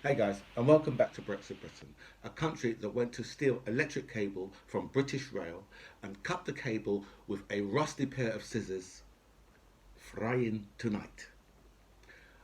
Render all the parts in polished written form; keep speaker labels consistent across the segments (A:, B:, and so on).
A: Hey guys, and welcome back to Brexit Britain, a country that went to steal electric cable from British Rail and cut the cable with a rusty pair of scissors, frying tonight.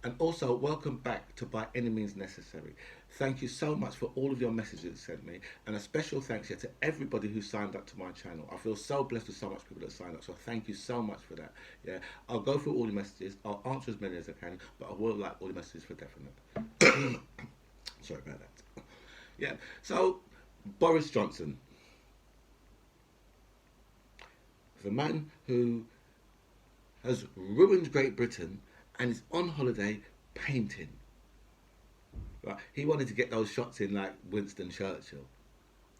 A: And also, welcome back to By Any Means Necessary. Thank you so much for all of your messages you sent me, and a special thanks here to everybody who signed up to my channel. I feel so blessed with so much people that signed up, so thank you so much for that. Yeah, I'll go through all the messages, I'll answer as many as I can, but I will like all the messages for definite. Sorry about that. Yeah, so Boris Johnson, the man who has ruined Great Britain and is on holiday painting. Right? He wanted to get those shots in like Winston Churchill.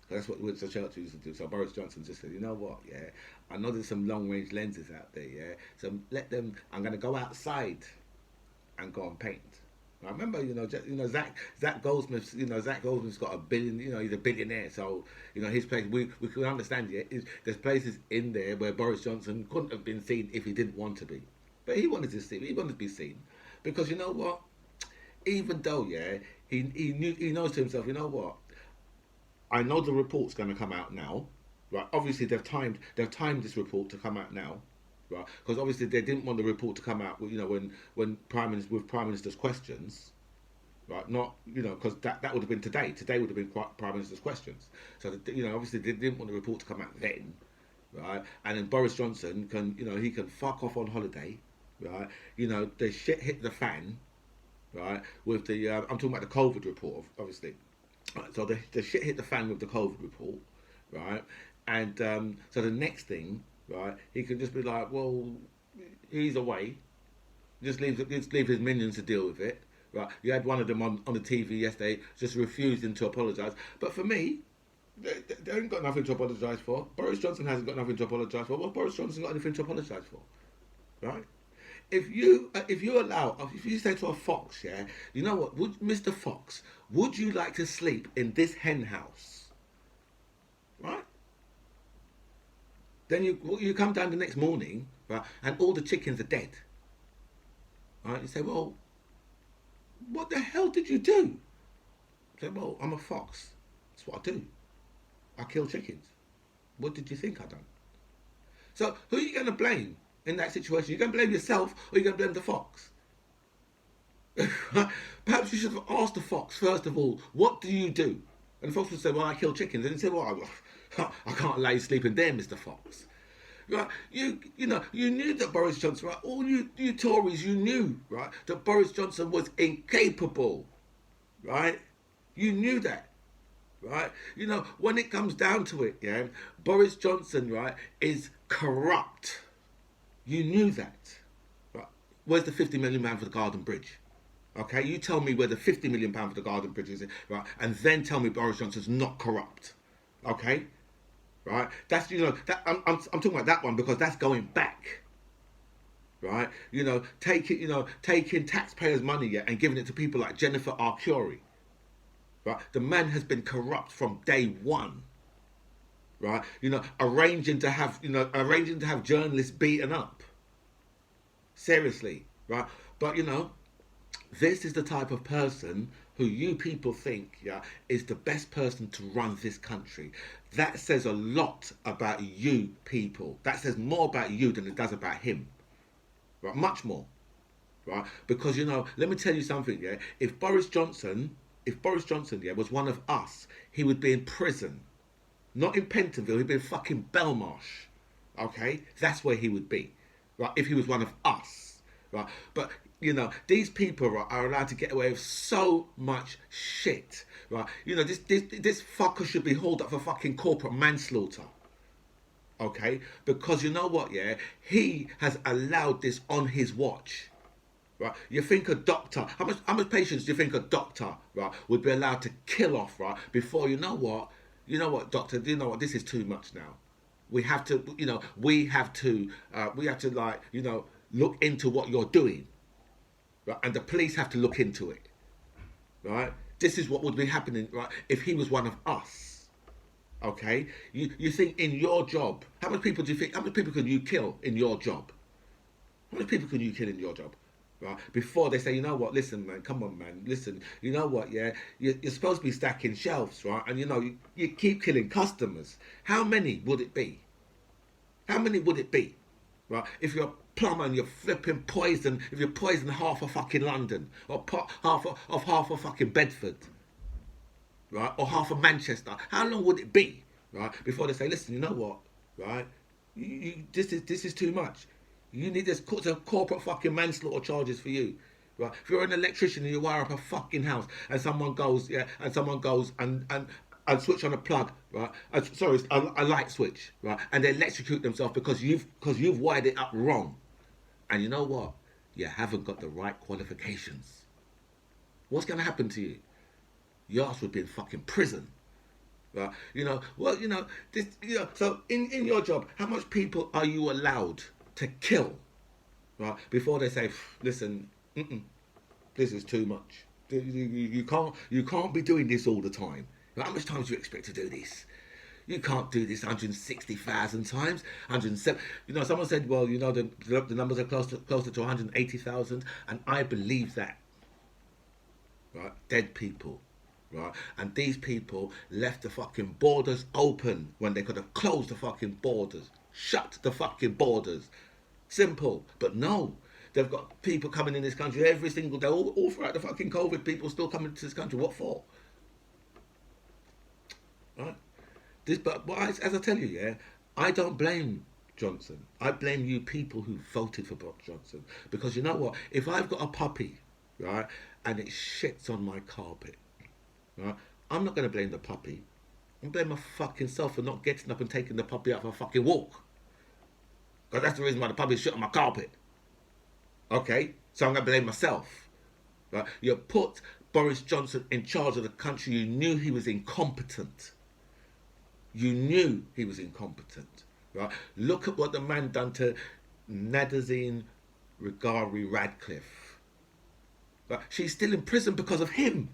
A: That's what Winston Churchill used to do. So Boris Johnson just said, you know what, yeah, I know there's some long range lenses out there, yeah. So let them. I'm going to go outside and go and paint. I remember, Zach Goldsmith's. Zach Goldsmith's got a billion. He's a billionaire, so his place. We can understand. Yeah, there's places in there where Boris Johnson couldn't have been seen if he didn't want to be, but he wanted to see. He wanted to be seen, because you know what? Even though he knows to himself. You know what? I know the report's going to come out now, right? Obviously, they've timed this report to come out now, right? Because obviously they didn't want the report to come out, when Prime Minister's questions, right? Not because that would have been today. Today would have been Prime Minister's questions. So obviously they didn't want the report to come out then, right? And then Boris Johnson can he can fuck off on holiday, right? The shit hit the fan, right? With the I'm talking about the COVID report, obviously. Right, so the shit hit the fan with the COVID report, right? And so the next thing, right, he can just be like, well, he's away. Just leave his minions to deal with it, right? You had one of them on the TV yesterday, just refusing to apologise. But for me, they ain't got nothing to apologise for. Boris Johnson hasn't got nothing to apologise for. Well, Boris Johnson got anything to apologise for, right? If you say to a fox, yeah, you know what, Mr. Fox, would you like to sleep in this hen house, right? Then you come down the next morning, right, and all the chickens are dead, right? You say, well, what the hell did you do? I say, well, I'm a fox. That's what I do. I kill chickens. What did you think I done? So who are you going to blame in that situation? You're going to blame yourself, or you're going to blame the fox? Perhaps you should have asked the fox first of all, what do you do? And the fox would say, well, I kill chickens. And he said, well, I can't allow you sleeping there, Mr. Fox. Right? You knew that Boris Johnson, right? All you Tories, you knew, right, that Boris Johnson was incapable, right? You knew that. Right, when it comes down to it, yeah, Boris Johnson, right, is corrupt. You knew that. Right? Where's the 50 million pound for the Garden Bridge? Okay, you tell me where the 50 million pound for the Garden Bridge is, right? And then tell me Boris Johnson's not corrupt. Okay, right? That's that I'm talking about that one because that's going back. Right, taking taxpayers' money, yeah, and giving it to people like Jennifer Arcuri. Right, the man has been corrupt from day one. Right, arranging to have journalists beaten up. Seriously, right? But this is the type of person who you people think, yeah, is the best person to run this country. That says a lot about you people. That says more about you than it does about him. Right, much more. Right, because let me tell you something. Yeah, if Boris Johnson, yeah, was one of us, he would be in prison, not in Pentonville. He'd be in fucking Belmarsh. Okay, that's where he would be, right? If he was one of us, right? But these people, right, are allowed to get away with so much shit, right? This fucker should be hauled up for fucking corporate manslaughter. Okay, because you know what, yeah, he has allowed this on his watch. Right, you think a doctor? How much patients do you think a doctor, right, would be allowed to kill off, right, before doctor? Do you know what? This is too much now. We have to, like, look into what you're doing, right, and the police have to look into it, right. This is what would be happening, right, if he was one of us. Okay, you think in your job, how many people do you think? How many people can you kill in your job? How many people can you kill in your job? right? Before they say, you know what, listen, man, come on, man, listen, you know what, yeah, you're supposed to be stacking shelves, right? And you keep killing customers. How many would it be? How many would it be, right? If you're a plumber and you're flipping poison, if you poison half of fucking London, or half of fucking Bedford, right, or half of Manchester, how long would it be, right, before they say, listen, you know what, right, this is too much. You need this corporate fucking manslaughter charges for you. Right? If you're an electrician and you wire up a fucking house and someone goes, and switch on a plug, right? Sorry, a light switch, right? And they electrocute themselves because you've wired it up wrong. And you know what? You haven't got the right qualifications. What's going to happen to you? Your ass would be in fucking prison. Right? This, so in your job, how much people are you allowed to kill, right? Before they say, listen, this is too much. You can't be doing this all the time. How much time do you expect to do this? You can't do this 160,000 times, 107. Someone said, well, the numbers are closer to 180,000, and I believe that. Right, dead people. Right, and these people left the fucking borders open when they could have closed the fucking borders, shut the fucking borders. Simple, but no, they've got people coming in this country every single day, all throughout the fucking COVID. People still coming to this country. What for? Right, but as I tell you, yeah, I don't blame Johnson. I blame you people who voted for Boris Johnson, because you know what? If I've got a puppy, right, and it shits on my carpet. Right? I'm not going to blame the puppy. I'm blaming my fucking self for not getting up and taking the puppy out for a fucking walk. Because that's the reason why the puppy shit on my carpet. Okay? So I'm going to blame myself. Right? You put Boris Johnson in charge of the country. You knew he was incompetent. You knew he was incompetent. Right? Look at what the man done to Nadine Regari Radcliffe. Right? She's still in prison because of him.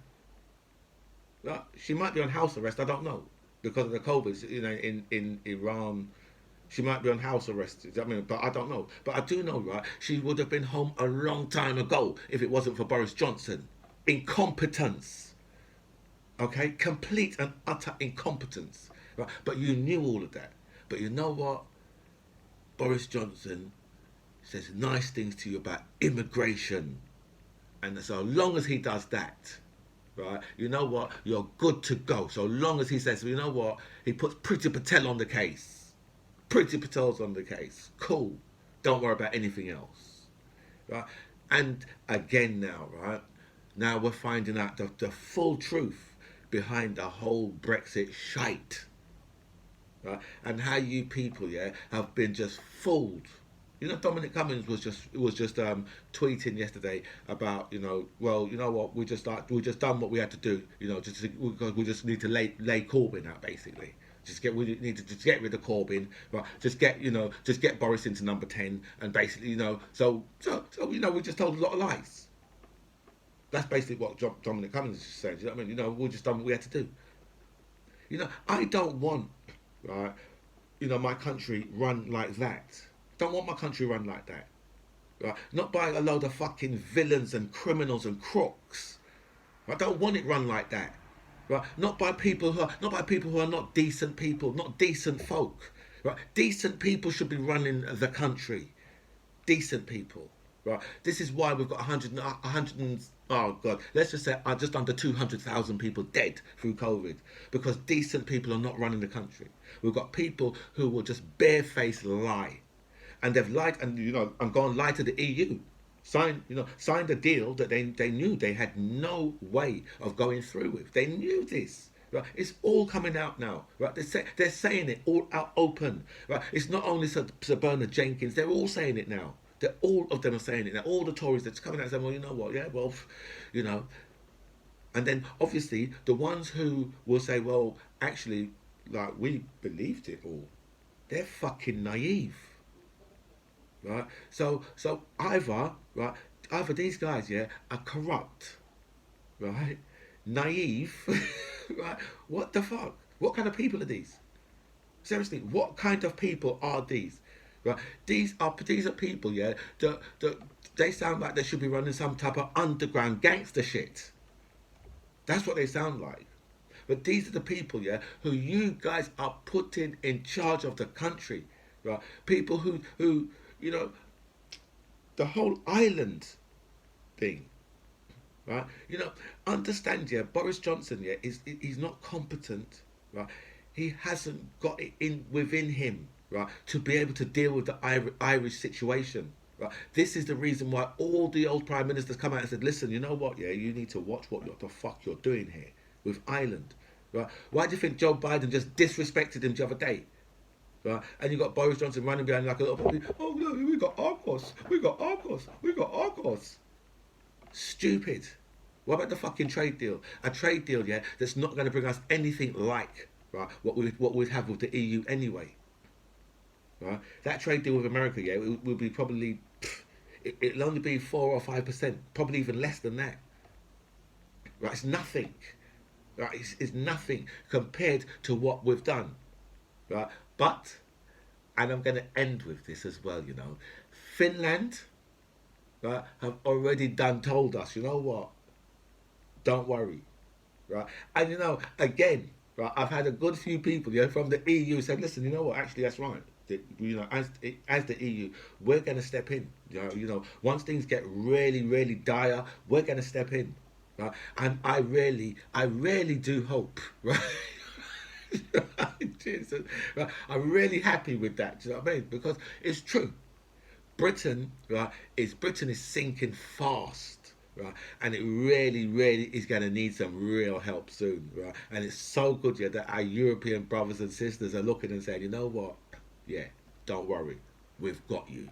A: She might be on house arrest, I don't know, because of the COVID. In Iran, she might be on house arrest. But I don't know. But I do know, right? She would have been home a long time ago if it wasn't for Boris Johnson. Incompetence, okay, complete and utter incompetence. Right? But you knew all of that. But you know what? Boris Johnson says nice things to you about immigration, and so long as he does that. Right, you know what? You're good to go. So long as he says, you know what? He puts Priti Patel on the case. Priti Patel's on the case. Cool. Don't worry about anything else. Right? And again now, right? Now we're finding out the full truth behind the whole Brexit shite. Right? And how you people, yeah, have been just fooled. Dominic Cummings was just tweeting yesterday about, well, you know what, we just done what we had to do, because we just need to lay Corbyn out, basically. We need to just get rid of Corbyn, right? Just get Boris into number 10, and basically, so we just told a lot of lies. That's basically what Dominic Cummings is saying. You know what I mean? We just done what we had to do. I don't want, right, my country run like that. Don't want my country run like that. Right? Not by a load of fucking villains and criminals and crooks. I don't want it run like that. Right? Not by people who are not decent people, not decent folk. Right? Decent people should be running the country. Decent people. Right? This is why we've got 100 oh God, let's just say just under 200,000 people dead through COVID, because decent people are not running the country. We've got people who will just barefaced lie. And they've lied and gone lie to the EU. Signed a deal that they knew they had no way of going through with. They knew this. Right? It's all coming out now. Right? They're saying it all out open. Right? It's not only Sir Bernard Jenkins. They're all saying it now. All of them are saying it now. All the Tories that's coming out and saying, well, you know what? Yeah, well, And then obviously the ones who will say, well, actually, like, we believed it all. They're fucking naive. Right, so either these guys, yeah, are corrupt, right, naive, right. What the fuck? What kind of people are these? Seriously, what kind of people are these? Right, these are people, yeah, that They sound like they should be running some type of underground gangster shit. That's what they sound like. But these are the people, yeah, who you guys are putting in charge of the country, right? People who, you know, the whole island thing, right? You know, understand, yeah, Boris Johnson, yeah, he's not competent, right? He hasn't got it in within him, right, to be able to deal with the Irish situation. Right. This is the reason why all the old prime ministers come out and said, "Listen, you know what? Yeah, you need to watch what the fuck you're doing here with Ireland." Right? Why do you think Joe Biden just disrespected him the other day? Right? And you got Boris Johnson running behind like a little puppy. Oh look, we got Argos, we got Argos, we got Argos. Stupid. What about the fucking trade deal? A trade deal, yeah, that's not going to bring us anything like, right, what we'd have with the EU anyway. Right? That trade deal with America, yeah, it will be probably, it'll only be 4 or 5%, probably even less than that. Right? It's nothing. Right? It's nothing compared to what we've done. Right? But, and I'm going to end with this as well, you know, Finland, right, have already told us, you know what, don't worry. Right? And you know, again, right, I've had a good few people, yeah, from the EU said, listen, you know what, actually that's right. You know, as the EU, we're going to step in. You know, once things get really, really dire, we're going to step in. Right? And I really do hope, right? Jesus, right? I'm really happy with that. Do you know what I mean? Because it's true. Britain, right, Britain is sinking fast, right, and it really is going to need some real help soon, right? And it's so good, yeah, that our European brothers and sisters are looking and saying, you know what, yeah, don't worry, we've got you.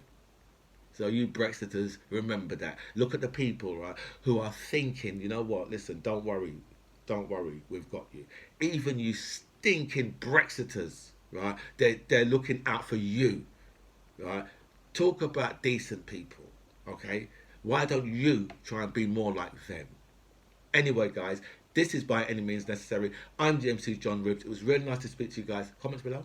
A: So you Brexiters, remember that. Look at the people, right, who are thinking, you know what, listen, don't worry, we've got you. Even you stinking Brexiters, right, they're looking out for you, right? Talk about decent people, okay? Why don't you try and be more like them? Anyway, guys, this is By Any Means Necessary. I'm GMC John Ribbs. It was really nice to speak to you guys. Comments below.